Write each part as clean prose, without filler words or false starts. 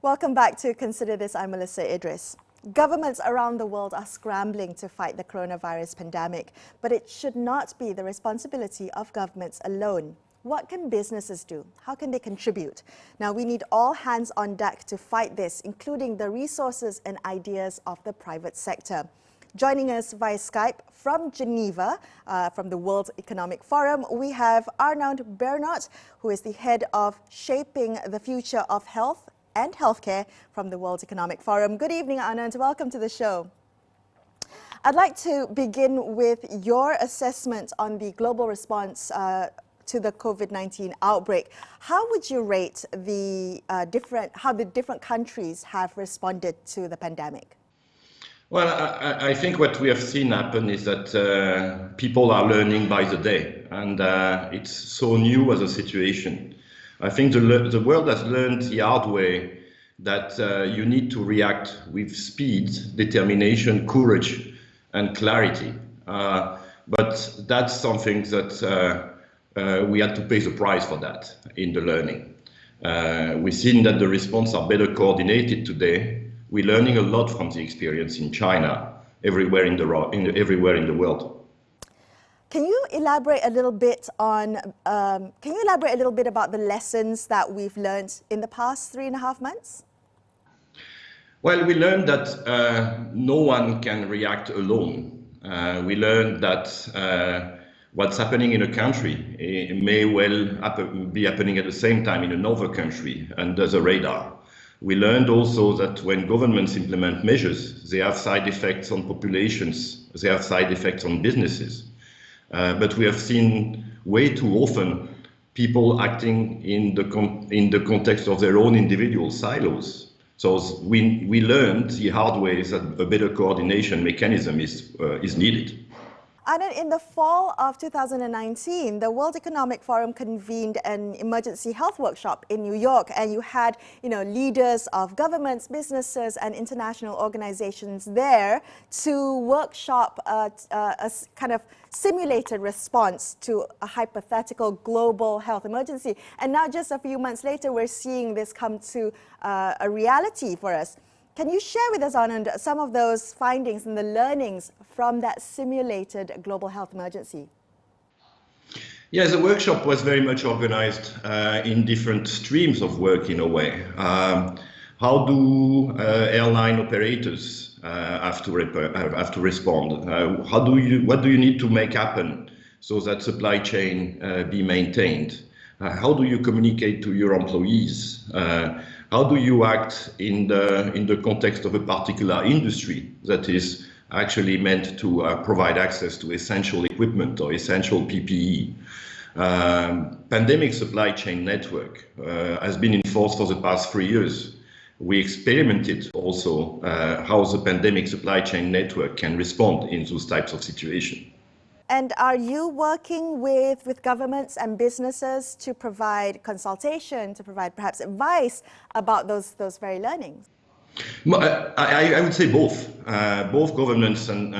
Welcome back to Consider This. I'm Melisa Idris. Governments around the world are scrambling to fight the coronavirus pandemic, but it should not be the responsibility of governments alone. What can businesses do? How can they contribute? Now, we need all hands on deck to fight this, including the resources and ideas of the private sector. Joining us via Skype from Geneva, from the World Economic Forum, we have Arnaud Bernaert, who is the head of Shaping the Future of Health and Healthcare from the World Economic Forum. Good evening, Arnaud, and welcome to the show. I'd like to begin with your assessment on the global response to the COVID-19 outbreak. How would you rate how the different countries have responded to the pandemic? Well, I think what we have seen happen is that people are learning by the day, and it's so new as a situation. I think the world has learned the hard way that you need to react with speed, determination, courage, and clarity. But that's something that we had to pay the price for that in the learning. We've seen that the response are better coordinated today. We're learning a lot from the experience in China, everywhere in the world. Can you elaborate a little bit about the lessons that we've learned in the past 3.5 months? Well, we learned that no one can react alone. We learned that what's happening in a country may well be happening at the same time in another country under the radar. We learned also that when governments implement measures, they have side effects on populations, they have side effects on businesses. But we have seen way too often people acting in the context of their own individual silos. So we learned the hard way that a better coordination mechanism is needed. And in the fall of 2019, the World Economic Forum convened an emergency health workshop in New York, and you had, leaders of governments, businesses, and international organizations there to workshop a kind of simulated response to a hypothetical global health emergency. And now, just a few months later, we're seeing this come to a reality for us. Can you share with us, Arnaud, some of those findings and the learnings from that simulated global health emergency? Yes, the workshop was very much organized in different streams of work in a way. How do airline operators have to respond? What do you need to make happen so that supply chain be maintained? How do you communicate to your employees? How do you act in the context of a particular industry that is actually meant to provide access to essential equipment or essential PPE? Pandemic supply chain network has been in force for the past 3 years. We experimented also how the pandemic supply chain network can respond in those types of situations. And are you working with governments and businesses to provide consultation, to provide perhaps advice about those very learnings? I would say both. Both governments and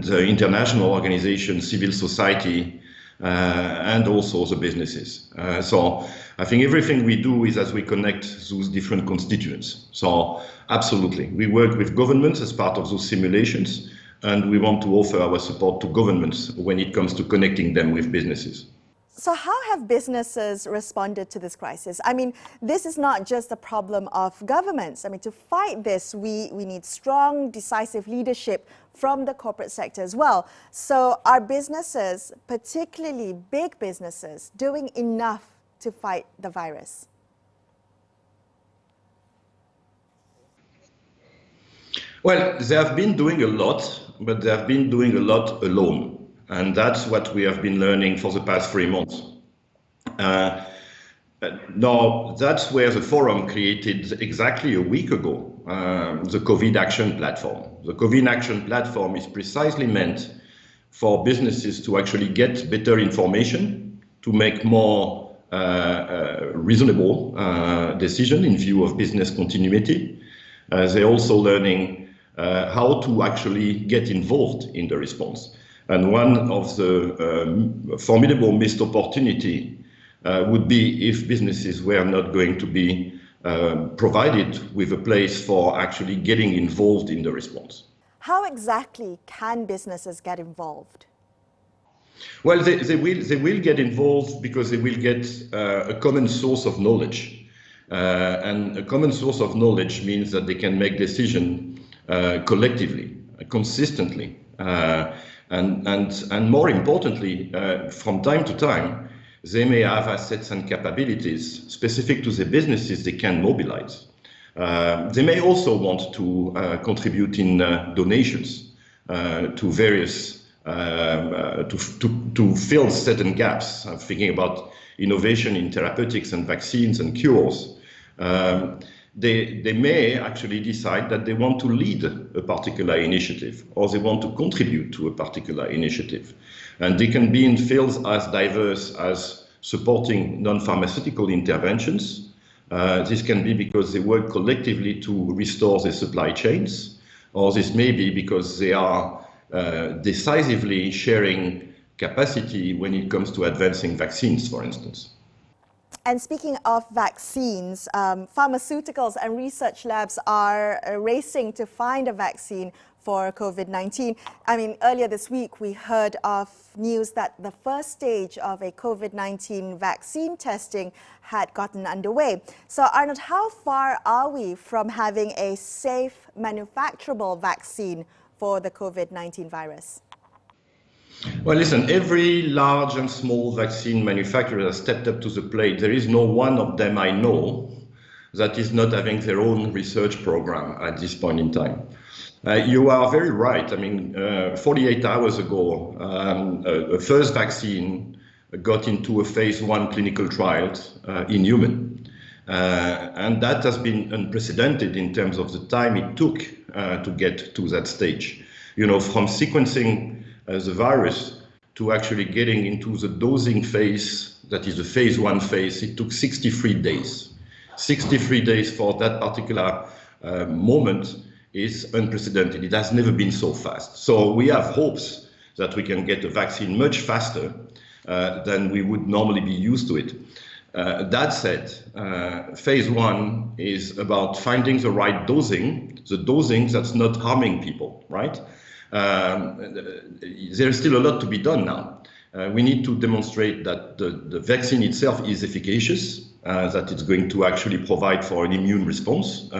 international organizations, civil society, and also the businesses. So I think everything we do is as we connect those different constituents. So absolutely, we work with governments as part of those simulations, and we want to offer our support to governments when it comes to connecting them with businesses. So how have businesses responded to this crisis? I mean, this is not just a problem of governments. I mean, to fight this, we need strong, decisive leadership from the corporate sector as well. So are businesses, particularly big businesses, doing enough to fight the virus? Well, they have been doing a lot, but they have been doing a lot alone. And that's what we have been learning for the past 3 months. Now, that's where the forum created exactly a week ago, the COVID Action Platform. The COVID Action Platform is precisely meant for businesses to actually get better information, to make more reasonable decisions in view of business continuity. They're also learning how to actually get involved in the response. And one of the formidable missed opportunity would be if businesses were not going to be provided with a place for actually getting involved in the response. How exactly can businesses get involved? Well, they will get involved because they will get a common source of knowledge. And a common source of knowledge means that they can make decisions collectively, consistently. And more importantly, from time to time, they may have assets and capabilities specific to the businesses they can mobilize. They may also want to contribute in donations to various, to fill certain gaps. I'm thinking about innovation in therapeutics and vaccines and cures. They may actually decide that they want to lead a particular initiative, or they want to contribute to a particular initiative. And they can be in fields as diverse as supporting non-pharmaceutical interventions. This can be because they work collectively to restore their supply chains, or this may be because they are decisively sharing capacity when it comes to advancing vaccines, for instance. And speaking of vaccines, pharmaceuticals and research labs are racing to find a vaccine for COVID-19. I mean, earlier this week, we heard of news that the first stage of a COVID-19 vaccine testing had gotten underway. So, Arnaud, how far are we from having a safe, manufacturable vaccine for the COVID-19 virus? Well, listen, every large and small vaccine manufacturer has stepped up to the plate. There is no one of them I know that is not having their own research program at this point in time. You are very right. I mean, 48 hours ago, a first vaccine got into a phase 1 clinical trial in human. And that has been unprecedented in terms of the time it took to get to that stage. You know, from sequencing the virus to actually getting into the dosing phase, that is the phase 1 phase, it took 63 days. 63 days for that particular moment is unprecedented. It has never been so fast. So we have hopes that we can get a vaccine much faster than we would normally be used to it. That said, phase 1 is about finding the right dosing, the dosing that's not harming people, right? There's still a lot to be done now. We need to demonstrate that the vaccine itself is efficacious, that it's going to actually provide for an immune response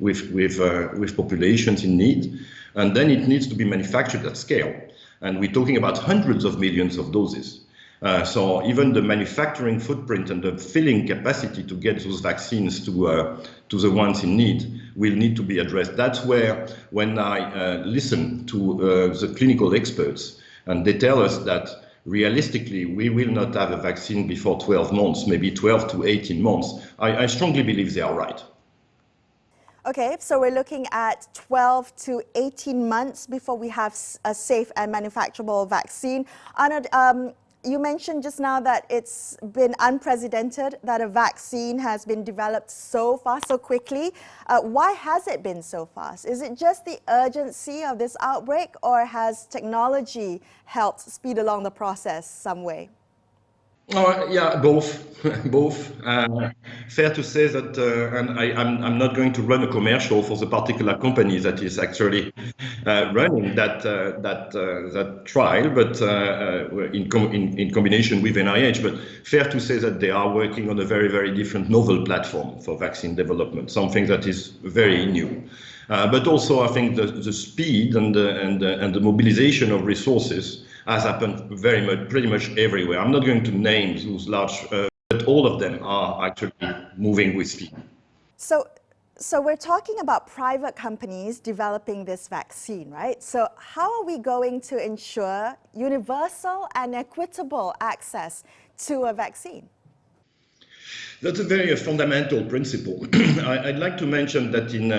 with populations in need, and then it needs to be manufactured at scale. And we're talking about hundreds of millions of doses. So even the manufacturing footprint and the filling capacity to get those vaccines to the ones in need will need to be addressed. That's where, when I listen to the clinical experts, and they tell us that realistically we will not have a vaccine before 12 months, maybe 12 to 18 months, I strongly believe they are right. Okay, so we're looking at 12 to 18 months before we have a safe and manufacturable vaccine. Arnaud, you mentioned just now that it's been unprecedented that a vaccine has been developed so fast, so quickly. Why has it been so fast? Is it just the urgency of this outbreak, or has technology helped speed along the process some way? Oh, yeah, both. Both. Fair to say that, and I'm not going to run a commercial for the particular company that is actually running that trial, but in combination with NIH. But fair to say that they are working on a very, very different novel platform for vaccine development, something that is very new. But also, I think the speed and the mobilization of resources has happened pretty much everywhere. I'm not going to name those large, but all of them are actually moving with speed. So we're talking about private companies developing this vaccine, right? So how are we going to ensure universal and equitable access to a vaccine? That's a very fundamental principle. I'd like to mention that in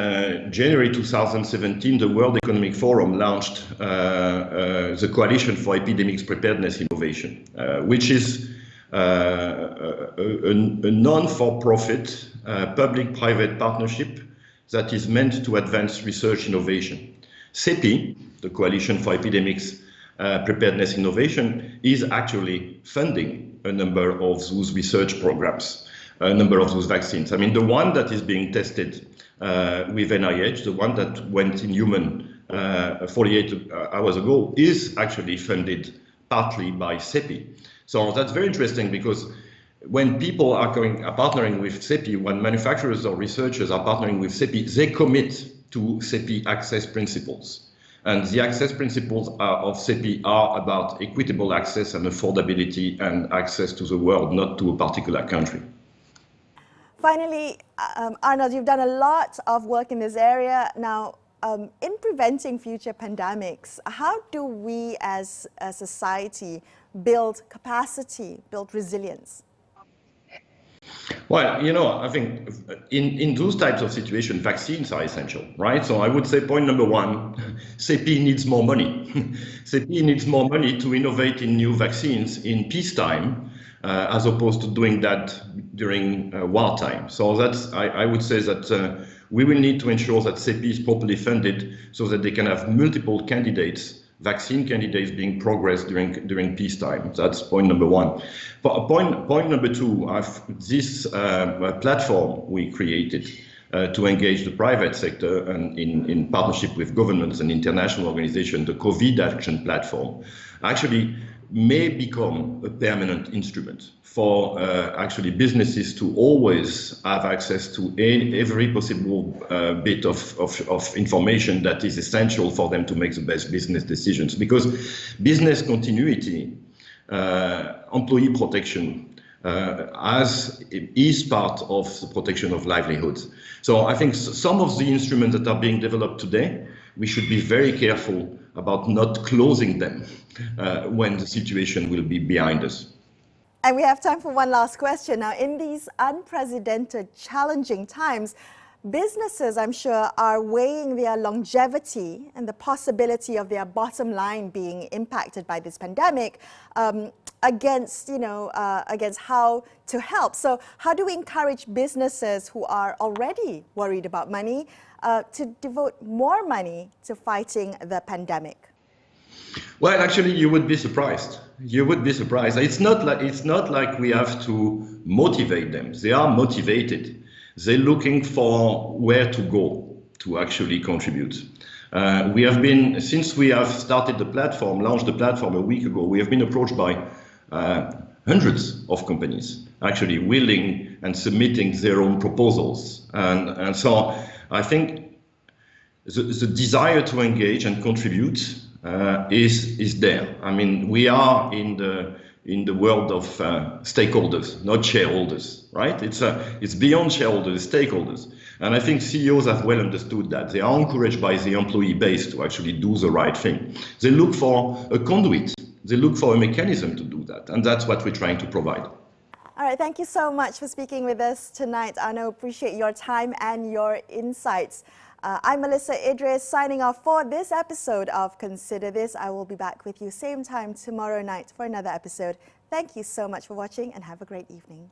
January 2017, the World Economic Forum launched the Coalition for Epidemics Preparedness Innovation, which is a non-for-profit public-private partnership that is meant to advance research innovation. CEPI, the Coalition for Epidemics Preparedness Innovation, is actually funding a number of those research programs. a number of those vaccines. I mean, the one that is being tested with NIH, the one that went in human 48 hours ago, is actually funded partly by CEPI. So that's very interesting, because when people are partnering with CEPI, when manufacturers or researchers are partnering with CEPI, they commit to CEPI access principles. And the access principles of CEPI are about equitable access and affordability and access to the world, not to a particular country. Finally, Arnaud, you've done a lot of work in this area. Now, in preventing future pandemics, how do we as a society build capacity, build resilience? Well, I think in those types of situations, vaccines are essential, right? So I would say point number one, CEPI needs more money. CEPI needs more money to innovate in new vaccines in peacetime, as opposed to doing that during wartime. So I would say that we will need to ensure that CEPI is properly funded so that they can have multiple candidates, vaccine candidates being progressed during peacetime. That's point number one. Point number two, this platform we created to engage the private sector and in partnership with governments and international organizations, the COVID Action Platform, actually may become a permanent instrument for actually businesses to always have access to every possible bit of information that is essential for them to make the best business decisions. Because business continuity, employee protection, is part of the protection of livelihoods. So I think some of the instruments that are being developed today, we should be very careful about not closing them when the situation will be behind us. And we have time for one last question. Now, in these unprecedented, challenging times, businesses, I'm sure, are weighing their longevity and the possibility of their bottom line being impacted by this pandemic against how to help. So how do we encourage businesses who are already worried about money to devote more money to fighting the pandemic? Well, actually, you would be surprised. You would be surprised. It's not like we have to motivate them. They are motivated. They're looking for where to go to actually contribute. Since we have started the platform, launched the platform a week ago, we have been approached by hundreds of companies actually willing and submitting their own proposals. And so I think the desire to engage and contribute is there. I mean, we are in the world of stakeholders, not shareholders, right? It's beyond shareholders, stakeholders. And I think CEOs have well understood that. They are encouraged by the employee base to actually do the right thing. They look for a conduit. They look for a mechanism to do that. And that's what we're trying to provide. All right, thank you so much for speaking with us tonight. Arnaud, appreciate your time and your insights. I'm Melisa Idris, signing off for this episode of Consider This. I will be back with you same time tomorrow night for another episode. Thank you so much for watching and have a great evening.